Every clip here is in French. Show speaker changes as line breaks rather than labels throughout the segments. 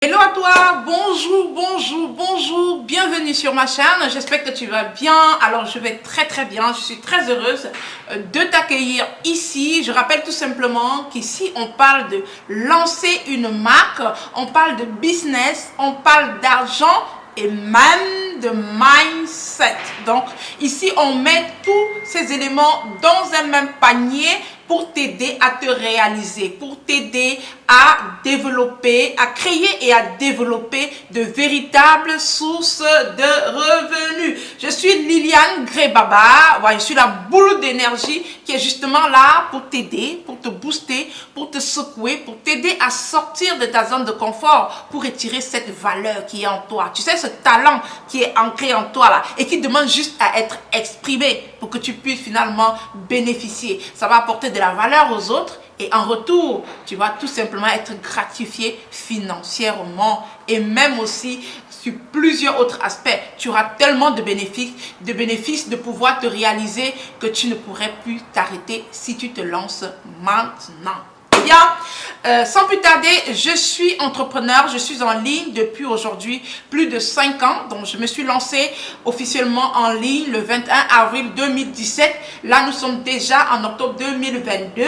Hello à toi, bonjour, bienvenue sur ma chaîne, j'espère que tu vas bien. Alors je vais très bien, je suis très heureuse de t'accueillir ici. Je rappelle tout simplement qu'ici on parle de lancer une marque, on parle de business, on parle d'argent et même de mindset. Donc ici on met tous ces éléments dans un même panier pour t'aider à te réaliser, pour t'aider à développer, à créer et à développer de véritables sources de revenus. Je suis Liliane Grébaba, je suis la boule d'énergie qui est justement là pour t'aider, pour te booster, pour te secouer, pour t'aider à sortir de ta zone de confort, pour étirer cette valeur qui est en toi. Tu sais, ce talent qui est ancré en toi là et qui demande juste à être exprimé pour que tu puisses finalement bénéficier. Ça va apporter de la valeur aux autres et en retour, tu vas tout simplement être gratifié financièrement et même aussi sur plusieurs autres aspects. Tu auras tellement de bénéfices de pouvoir te réaliser que tu ne pourrais plus t'arrêter si tu te lances maintenant. Bien, sans plus tarder, je suis entrepreneur, je suis en ligne depuis aujourd'hui plus de 5 ans. Donc, je me suis lancée officiellement en ligne le 21 avril 2017. Là, nous sommes déjà en octobre 2022.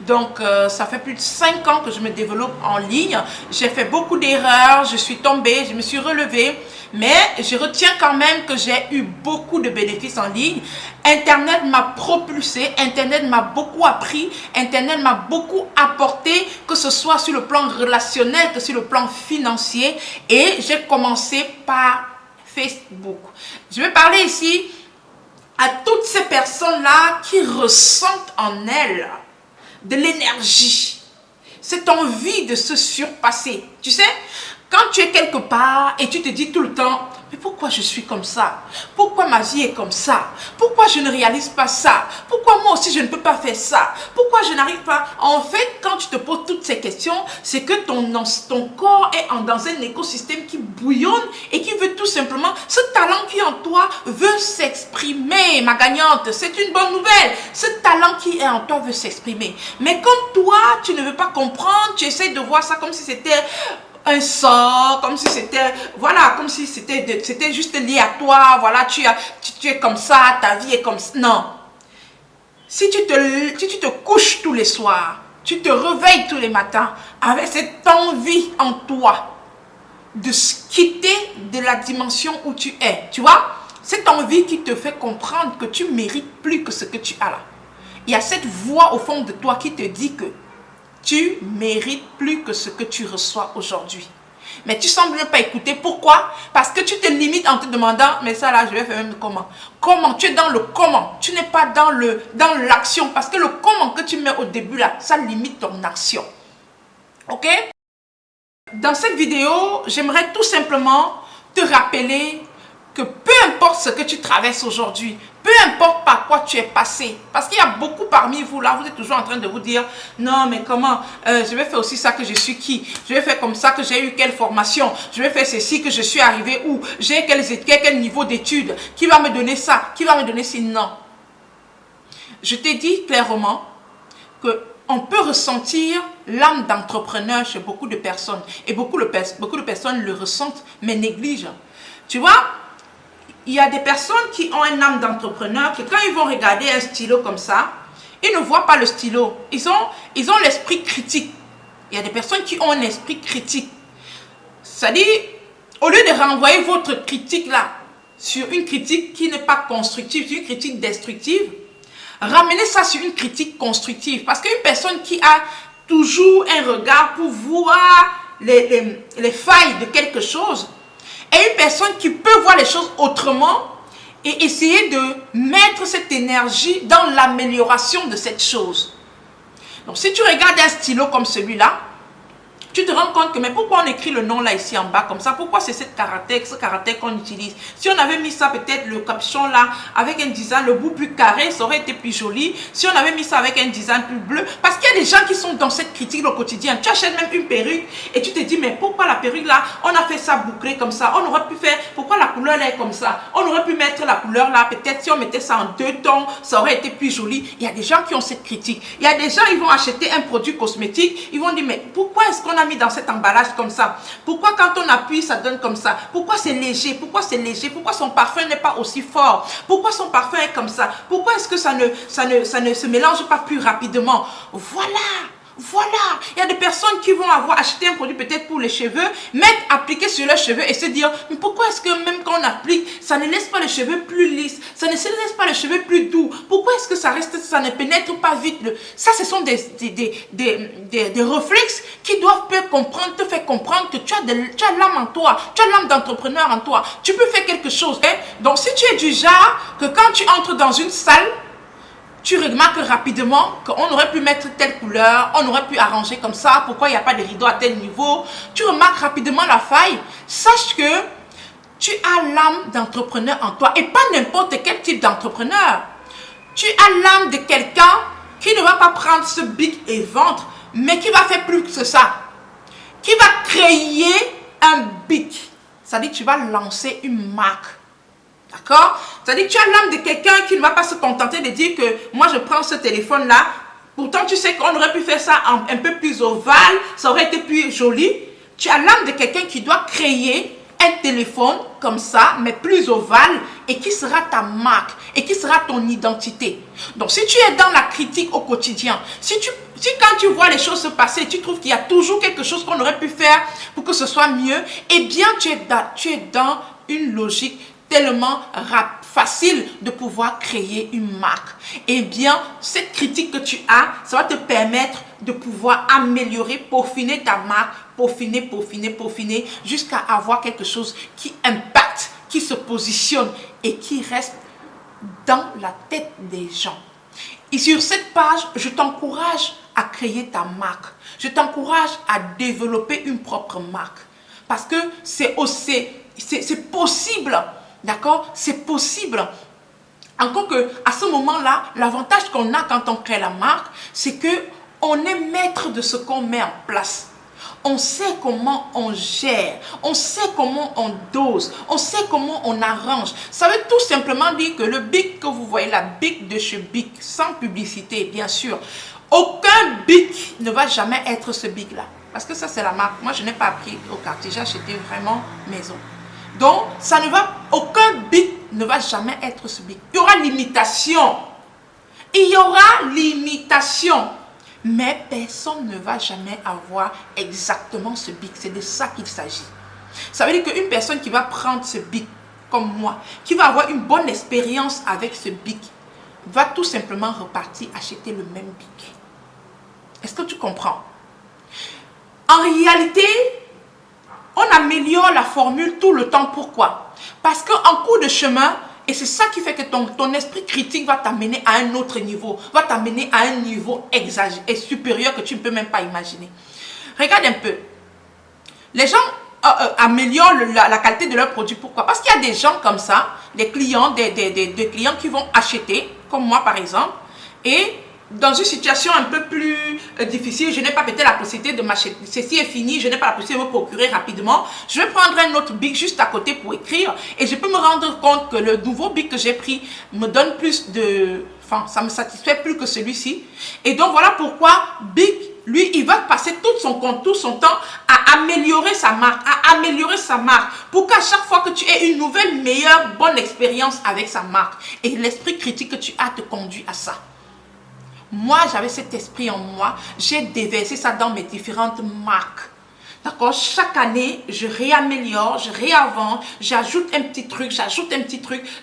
Donc, ça fait plus de 5 ans que je me développe en ligne. J'ai fait beaucoup d'erreurs, je suis tombée, je me suis relevée. Mais je retiens quand même que j'ai eu beaucoup de bénéfices en ligne. Internet m'a propulsé, Internet m'a beaucoup appris, Internet m'a beaucoup apporté, que ce soit sur le plan relationnel, que sur le plan financier. Et j'ai commencé par Facebook. Je vais parler ici à toutes ces personnes-là qui ressentent en elles de l'énergie, cette envie de se surpasser. Tu sais, quand tu es quelque part et tu te dis tout le temps, mais pourquoi je suis comme ça? Pourquoi ma vie est comme ça? Pourquoi je ne réalise pas ça? Pourquoi moi aussi je ne peux pas faire ça? Pourquoi je n'arrive pas? En fait, quand tu te poses toutes ces questions, c'est que ton corps est dans un écosystème qui bouillonne et qui veut tout simplement, ce talent qui est en toi veut s'exprimer, ma gagnante. C'est une bonne nouvelle. Ce talent qui est en toi veut s'exprimer. Mais comme toi, tu ne veux pas comprendre, tu essaies de voir ça comme si c'était un sort, comme si c'était, voilà, comme si c'était juste lié à toi, voilà, tu es comme ça, ta vie est comme ça. Non. Si tu te couches tous les soirs, tu te réveilles tous les matins avec cette envie en toi de quitter de la dimension où tu es, tu vois, cette envie qui te fait comprendre que tu mérites plus que ce que tu as là. Il y a cette voix au fond de toi qui te dit que tu mérites plus que ce que tu reçois aujourd'hui. Mais tu sembles ne pas écouter. Pourquoi? Parce que tu te limites en te demandant, mais ça là, je vais faire même comment? Comment? Tu es dans le comment. Tu n'es pas dans l'action. Parce que le comment que tu mets au début là, ça limite ton action. Ok? Dans cette vidéo, j'aimerais tout simplement te rappeler que peu importe ce que tu traverses aujourd'hui, peu importe par quoi tu es passé, parce qu'il y a beaucoup parmi vous là, vous êtes toujours en train de vous dire, non mais comment, je vais faire aussi ça que je suis qui, je vais faire comme ça que j'ai eu quelle formation, je vais faire ceci que je suis arrivé où, j'ai quel niveau d'études, qui va me donner ça, qui va me donner ci, non. Je t'ai dit clairement que on peut ressentir l'âme d'entrepreneur chez beaucoup de personnes, et beaucoup de personnes le ressentent mais négligent. Tu vois, il y a des personnes qui ont un âme d'entrepreneur que quand ils vont regarder un stylo comme ça, ils ne voient pas le stylo. Ils ont l'esprit critique. Il y a des personnes qui ont un esprit critique. C'est-à-dire, au lieu de renvoyer votre critique là sur une critique qui n'est pas constructive, sur une critique destructive, ramenez ça sur une critique constructive. Parce qu'une personne qui a toujours un regard pour voir les failles de quelque chose, et une personne qui peut voir les choses autrement et essayer de mettre cette énergie dans l'amélioration de cette chose. Donc, si tu regardes un stylo comme celui-là, tu te rends compte que, mais pourquoi on écrit le nom là ici en bas comme ça? Pourquoi c'est ce caractère qu'on utilise? Si on avait mis ça peut-être le capuchon là avec un design, le bout plus carré, ça aurait été plus joli. Si on avait mis ça avec un design plus bleu, parce qu'il y a des gens qui sont dans cette critique au quotidien. Tu achètes même une perruque et tu te dis, mais pourquoi la perruque là, on a fait ça bouclé comme ça? On aurait pu faire, pourquoi la couleur là est comme ça? On aurait pu mettre la couleur là, peut-être si on mettait ça en 2 tons, ça aurait été plus joli. Il y a des gens qui ont cette critique. Il y a des gens, ils vont acheter un produit cosmétique, ils vont dire, mais pourquoi est-ce qu'on a mis dans cet emballage comme ça? Pourquoi quand on appuie, ça donne comme ça? Pourquoi c'est léger? Pourquoi c'est léger? Pourquoi son parfum n'est pas aussi fort? Pourquoi son parfum est comme ça? Pourquoi est-ce que ça ne se mélange pas plus rapidement? Voilà. Voilà, il y a des personnes qui vont avoir acheté un produit peut-être pour les cheveux, mettre, appliquer sur leurs cheveux et se dire, mais pourquoi est-ce que même quand on applique, ça ne laisse pas les cheveux plus lisses, ça ne se laisse pas les cheveux plus doux? Pourquoi est-ce que ça reste, ça ne pénètre pas vite? Ça, ce sont des réflexes qui doivent te faire comprendre que tu as l'âme en toi, tu as l'âme d'entrepreneur en toi, tu peux faire quelque chose. Hein? Donc, si tu es du genre que quand tu entres dans une salle, tu remarques rapidement qu'on aurait pu mettre telle couleur, on aurait pu arranger comme ça, pourquoi il n'y a pas de rideau à tel niveau. Tu remarques rapidement la faille. Sache que tu as l'âme d'entrepreneur en toi et pas n'importe quel type d'entrepreneur. Tu as l'âme de quelqu'un qui ne va pas prendre ce bic et ventre, mais qui va faire plus que ça. Qui va créer un bic. C'est-à-dire que tu vas lancer une marque. D'accord? C'est-à-dire que tu as l'âme de quelqu'un qui ne va pas se contenter de dire que moi je prends ce téléphone-là. Pourtant tu sais qu'on aurait pu faire ça un peu plus ovale, ça aurait été plus joli. Tu as l'âme de quelqu'un qui doit créer un téléphone comme ça, mais plus ovale et qui sera ta marque et qui sera ton identité. Donc si tu es dans la critique au quotidien, si quand tu vois les choses se passer, tu trouves qu'il y a toujours quelque chose qu'on aurait pu faire pour que ce soit mieux, eh bien tu es dans une logique tellement facile de pouvoir créer une marque. Eh bien, cette critique que tu as, ça va te permettre de pouvoir améliorer, peaufiner ta marque, peaufiner, jusqu'à avoir quelque chose qui impacte, qui se positionne et qui reste dans la tête des gens. Et sur cette page, je t'encourage à créer ta marque. Je t'encourage à développer une propre marque. Parce que c'est possible. D'accord? C'est possible. Encore que, à ce moment-là, l'avantage qu'on a quand on crée la marque, c'est que on est maître de ce qu'on met en place. On sait comment on gère, on sait comment on dose, on sait comment on arrange. Ça veut tout simplement dire que le bic que vous voyez, la bic de chez Bic, sans publicité, bien sûr, aucun bic ne va jamais être ce bic-là. Parce que ça, c'est la marque. Moi, je n'ai pas appris au quartier, j'ai acheté vraiment maison. Donc, aucun bic ne va jamais être ce bic. Il y aura limitation. Il y aura limitation. Mais personne ne va jamais avoir exactement ce bic. C'est de ça qu'il s'agit. Ça veut dire qu'une personne qui va prendre ce bic, comme moi, qui va avoir une bonne expérience avec ce bic, va tout simplement repartir acheter le même bic. Est-ce que tu comprends? En réalité, on améliore la formule tout le temps. Pourquoi? Parce qu'en cours de chemin, et c'est ça qui fait que ton esprit critique va t'amener à un autre niveau, va t'amener à un niveau exagéré et supérieur que tu ne peux même pas imaginer. Regarde un peu. Les gens améliorent la qualité de leurs produits. Pourquoi? Parce qu'il y a des gens comme ça, des clients, des clients qui vont acheter, comme moi par exemple, et dans une situation un peu plus difficile, je n'ai pas peut-être la possibilité de m'acheter, ceci est fini, je n'ai pas la possibilité de me procurer rapidement, je vais prendre un autre bic juste à côté pour écrire et je peux me rendre compte que le nouveau bic que j'ai pris me donne plus de... Enfin, ça me satisfait plus que celui-ci. Et donc voilà pourquoi Bic, lui, il va passer tout son temps à améliorer sa marque, pour qu'à chaque fois que tu aies une nouvelle, meilleure, bonne expérience avec sa marque. Et l'esprit critique que tu as te conduit à ça. Moi, j'avais cet esprit en moi. J'ai déversé ça dans mes différentes marques. D'accord? Chaque année, je réaméliore, je réavance, j'ajoute un petit truc,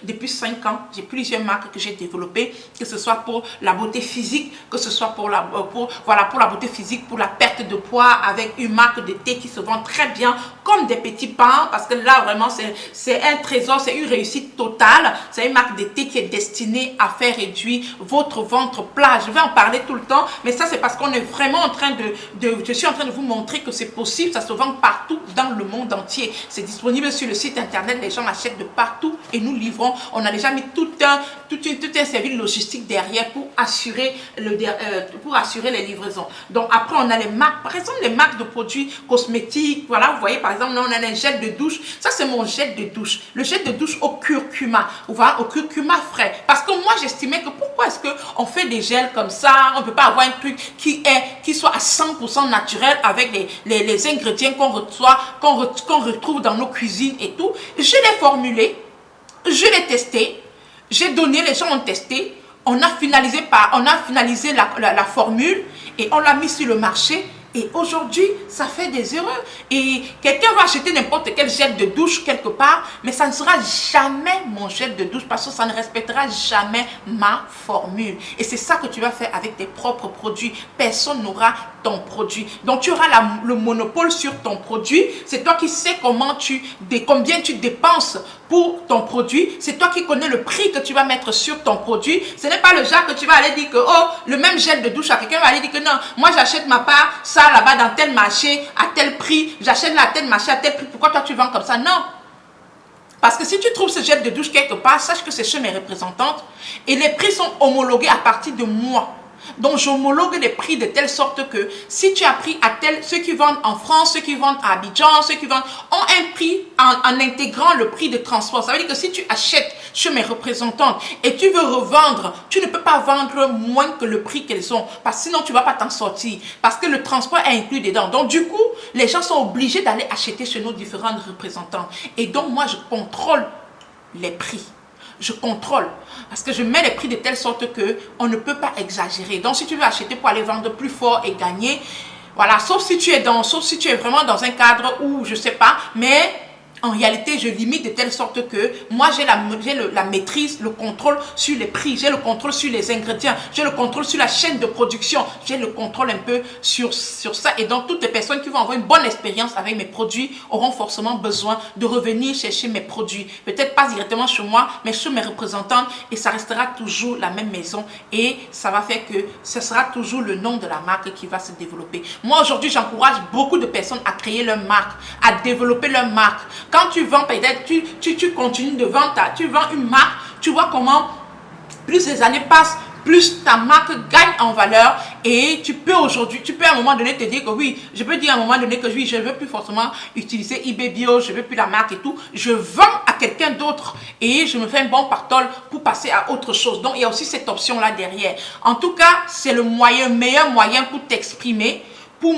Depuis 5 ans, j'ai plusieurs marques que j'ai développées, que ce soit pour la beauté physique, que ce soit pour la beauté physique, pour la perte de poids, avec une marque de thé qui se vend très bien, comme des petits pains, parce que là, vraiment, c'est un trésor, c'est une réussite totale. C'est une marque de thé qui est destinée à faire réduire votre ventre plat. Je vais en parler tout le temps, mais ça, c'est parce qu'on est vraiment en train je suis en train de vous montrer que c'est possible. Ça se vend partout dans le monde entier. C'est disponible sur le site internet. Les gens achètent de partout et nous livrons. On a déjà mis tout un service logistique derrière pour assurer les livraisons. Donc après, on a les marques. Par exemple, les marques de produits cosmétiques. Voilà, vous voyez, par exemple, là, on a un gel de douche. Ça, c'est mon gel de douche. Le gel de douche au curcuma. Voilà, au curcuma frais. Parce que moi, j'estimais que pourquoi est-ce qu'on fait des gels comme ça? On ne peut pas avoir un truc qui qui soit à 100% naturel avec les ingrédients qu'on reçoit, qu'on retrouve dans nos cuisines et tout. Je l'ai formulé, je l'ai testé, j'ai donné, les gens ont testé, on a finalisé la formule et on l'a mis sur le marché. Et aujourd'hui, ça fait des erreurs. Et quelqu'un va acheter n'importe quel gel de douche quelque part, mais ça ne sera jamais mon gel de douche parce que ça ne respectera jamais ma formule. Et c'est ça que tu vas faire avec tes propres produits. Personne n'aura ton produit. Donc, tu auras le monopole sur ton produit. C'est toi qui sais combien tu dépenses pour ton produit. C'est toi qui connais le prix que tu vas mettre sur ton produit. Ce n'est pas le genre que tu vas aller dire que, oh, le même gel de douche, à quelqu'un va aller dire que non, moi j'achète ma part, ça là-bas dans tel marché, à tel prix, j'achète là à tel marché, à tel prix. Pourquoi toi tu vends comme ça? Non. Parce que si tu trouves ce gel de douche quelque part, sache que c'est chez mes représentantes et les prix sont homologués à partir de moi. Donc, j'homologue les prix de telle sorte que si tu as pris à tel, ceux qui vendent en France, ceux qui vendent à Abidjan, ceux qui vendent ont un prix en intégrant le prix de transport. Ça veut dire que si tu achètes chez mes représentantes et tu veux revendre, tu ne peux pas vendre moins que le prix qu'elles ont parce que sinon tu ne vas pas t'en sortir parce que le transport est inclus dedans. Donc, du coup, les gens sont obligés d'aller acheter chez nos différentes représentantes. Et donc, moi, je contrôle les prix. Je contrôle parce que je mets les prix de telle sorte que on ne peut pas exagérer. Donc, si tu veux acheter pour aller vendre plus fort et gagner, voilà, sauf si tu es vraiment dans un cadre où je sais pas, mais en réalité, je limite de telle sorte que moi, j'ai la maîtrise, le contrôle sur les prix, j'ai le contrôle sur les ingrédients, j'ai le contrôle sur la chaîne de production, j'ai le contrôle un peu sur ça. Et donc, toutes les personnes qui vont avoir une bonne expérience avec mes produits auront forcément besoin de revenir chercher mes produits. Peut-être pas directement chez moi, mais chez mes représentants. Et ça restera toujours la même maison. Et ça va faire que ce sera toujours le nom de la marque qui va se développer. Moi, aujourd'hui, j'encourage beaucoup de personnes à créer leur marque, à développer leur marque. Quand tu vends, peut-être, tu continues de vendre, tu vends une marque, tu vois comment plus les années passent, plus ta marque gagne en valeur et tu peux à un moment donné te dire que oui, je peux dire à un moment donné que oui, je ne veux plus forcément utiliser eBay Bio, je ne veux plus la marque et tout. Je vends à quelqu'un d'autre et je me fais un bon pactole pour passer à autre chose. Donc, il y a aussi cette option-là derrière. En tout cas, c'est le meilleur moyen pour t'exprimer, pour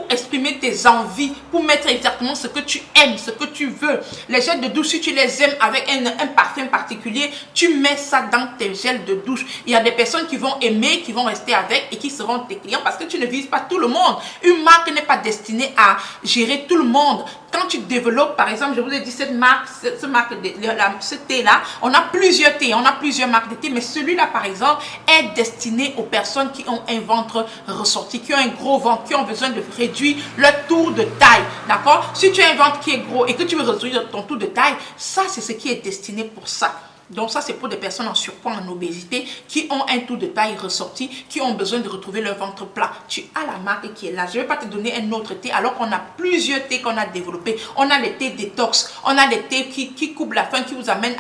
exprimer tes envies, pour mettre exactement ce que tu aimes, ce que tu veux. Les gels de douche, si tu les aimes avec un parfum particulier, tu mets ça dans tes gels de douche. Il y a des personnes qui vont aimer, qui vont rester avec et qui seront tes clients parce que tu ne vises pas tout le monde. Une marque n'est pas destinée à gérer tout le monde. Quand tu développes, par exemple, je vous ai dit cette marque, ce thé-là, on a plusieurs thés, on a plusieurs marques de thé, mais celui-là, par exemple, est destiné aux personnes qui ont un ventre ressorti, qui ont un gros ventre, qui ont besoin de réduire leur tour de taille, d'accord? Si tu as un ventre qui est gros et que tu veux réduire ton tour de taille, ça, c'est ce qui est destiné pour ça. Donc ça, c'est pour des personnes en surpoids, en obésité, qui ont un tour de taille ressorti, qui ont besoin de retrouver leur ventre plat. Tu as la marque qui est là. Je ne vais pas te donner un autre thé, alors qu'on a plusieurs thés qu'on a développés. On a les thés détox, on a les thés qui coupent la faim, qui vous amènent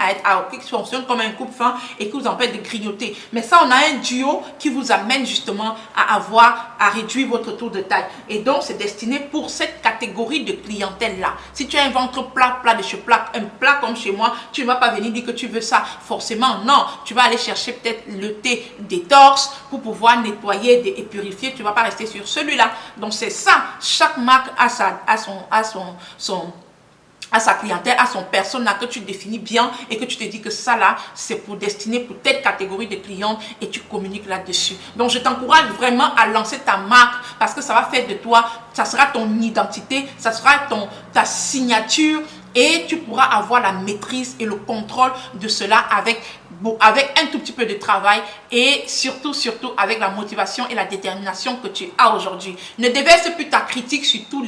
qui fonctionnent comme un coupe-faim et qui vous empêchent de grignoter. Mais ça, on a un duo qui vous amène justement à réduire votre tour de taille. Et donc, c'est destiné pour cette catégorie de clientèle-là. Si tu as un ventre plat de chez plat, un plat comme chez moi, tu ne vas pas venir dire que tu veux ça. Forcément, non. Tu vas aller chercher peut-être le thé détox pour pouvoir nettoyer et purifier. Tu ne vas pas rester sur celui-là. Donc, c'est ça. Chaque marque a sa clientèle, à son persona que tu définis bien et que tu te dis que ça là, c'est pour destiner pour telle catégorie de clients et tu communiques là-dessus. Donc, je t'encourage vraiment à lancer ta marque parce que ça va faire de toi, ça sera ton identité, ça sera ta signature et tu pourras avoir la maîtrise et le contrôle de cela avec un tout petit peu de travail et surtout avec la motivation et la détermination que tu as aujourd'hui. Ne déverse plus ta critique sur tout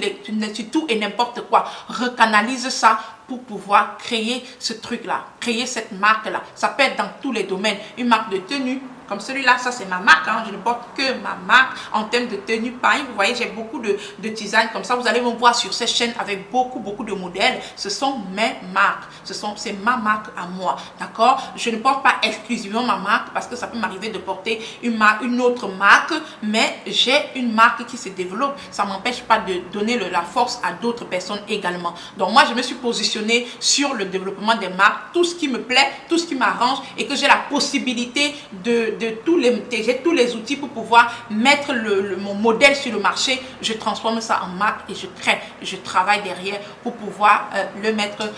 et n'importe quoi. Recanalise ça pour pouvoir créer ce truc-là, créer cette marque-là. Ça peut être dans tous les domaines. Une marque de tenue, comme celui-là, ça c'est ma marque, hein. Je ne porte que ma marque en termes de tenue. Pareil, vous voyez, j'ai beaucoup de design comme ça. Vous allez me voir sur cette chaîne avec beaucoup de modèles. Ce sont mes marques. C'est ma marque à moi, d'accord? Je ne porte pas exclusivement ma marque parce que ça peut m'arriver de porter une autre marque, mais j'ai une marque qui se développe. Ça ne m'empêche pas de donner la force à d'autres personnes également. Donc moi, je me suis positionnée sur le développement des marques, tout ce qui me plaît, tout ce qui m'arrange et que j'ai la possibilité de j'ai tous les outils pour pouvoir mettre mon modèle sur le marché. Je transforme ça en marque et je crée. Je travaille derrière pour pouvoir le mettre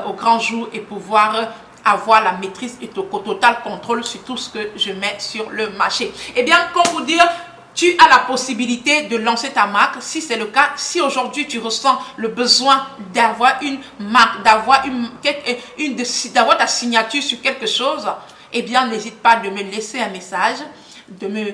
au grand jour et pouvoir avoir la maîtrise et total contrôle sur tout ce que je mets sur le marché. Eh bien, comme vous dire, tu as la possibilité de lancer ta marque. Si c'est le cas, si aujourd'hui tu ressens le besoin d'avoir une marque, d'avoir ta signature sur quelque chose, eh bien, n'hésite pas de me laisser un message, de me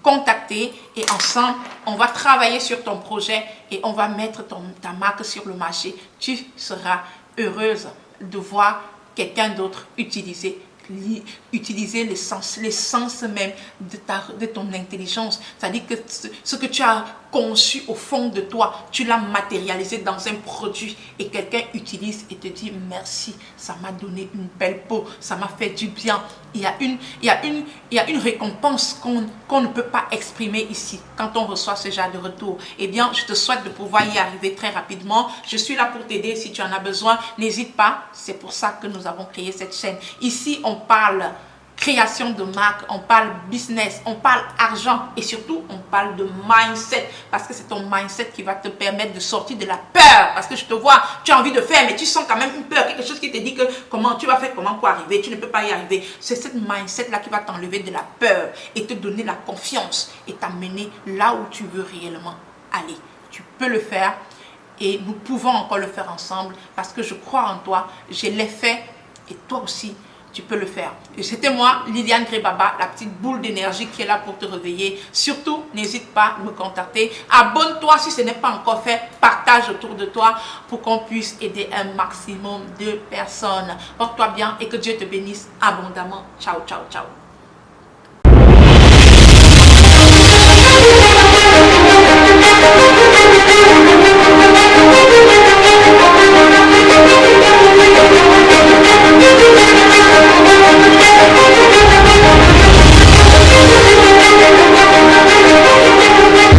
contacter et ensemble, on va travailler sur ton projet et on va mettre ta marque sur le marché. Tu seras heureuse de voir quelqu'un d'autre utiliser l'essence même de ton intelligence. C'est-à-dire que ce que tu as conçu au fond de toi, tu l'as matérialisé dans un produit et quelqu'un utilise et te dit merci, ça m'a donné une belle peau, ça m'a fait du bien. Il y a une récompense qu'on ne peut pas exprimer ici quand on reçoit ce genre de retour. Eh bien, je te souhaite de pouvoir y arriver très rapidement. Je suis là pour t'aider si tu en as besoin. N'hésite pas, c'est pour ça que nous avons créé cette chaîne. Ici, on parle création de marque, on parle business, on parle argent et surtout on parle de mindset parce que c'est ton mindset qui va te permettre de sortir de la peur. Parce que je te vois, tu as envie de faire mais tu sens quand même une peur, quelque chose qui te dit que comment tu vas faire, comment pour arriver, tu ne peux pas y arriver. C'est cette mindset là qui va t'enlever de la peur et te donner la confiance et t'amener là où tu veux réellement aller. Tu peux le faire et nous pouvons encore le faire ensemble parce que je crois en toi, je l'ai fait et toi aussi tu peux le faire. Et c'était moi, Liliane Grébaba, la petite boule d'énergie qui est là pour te réveiller. Surtout, n'hésite pas à me contacter. Abonne-toi si ce n'est pas encore fait. Partage autour de toi pour qu'on puisse aider un maximum de personnes. Porte-toi bien et que Dieu te bénisse abondamment. Ciao, ciao, ciao.